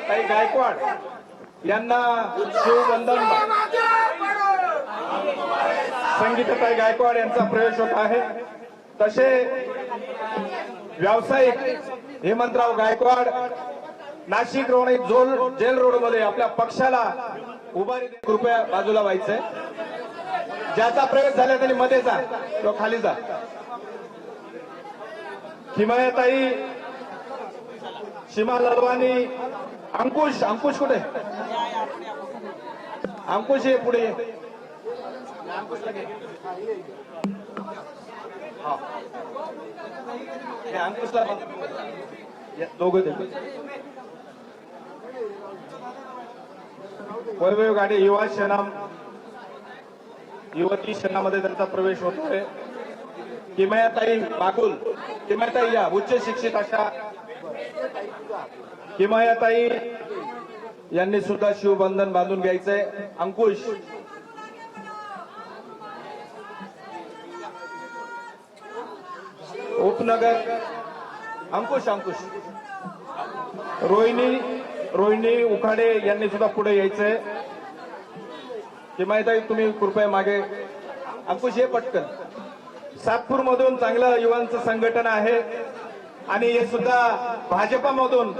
ताई गायकवाड यांना शिवबंधन संगीताताई गायकवाड यांचा प्रवेश होत आहे। तसे व्यावसायिक Hemantrao Gaikwad Nashik road jail road मध्ये आपल्या पक्षाला उभारी देऊन कृपया बाजूला व्हायचंय। ज्याचा प्रवेश झाला त्यांनी मध्ये जा किंवा खाली जा। हिमायताई सीमा ललवानी अंकुश कुठे अंकुश ये पुढे अंकुशला दोघं वैभव गाडे युवा सेना युवती सेनामध्ये त्यांचा प्रवेश होतोय। किमयाताई बाकुल किमयाताई या उच्च शिक्षित अशा किमयाताई यांनी सुद्धा शिवबंधन बांधून घ्यायचंय। अंकुश उपनगर अंकुश रोहिणी उखाडे यांनी सुद्धा पुढे यायचंय। किमयाताई तुम्ही कृपया मागे अंकुश हे पटकन। सातपूर मधून चांगलं युवांचं संघटन आहे आणि हे सुद्धा भाजपामधून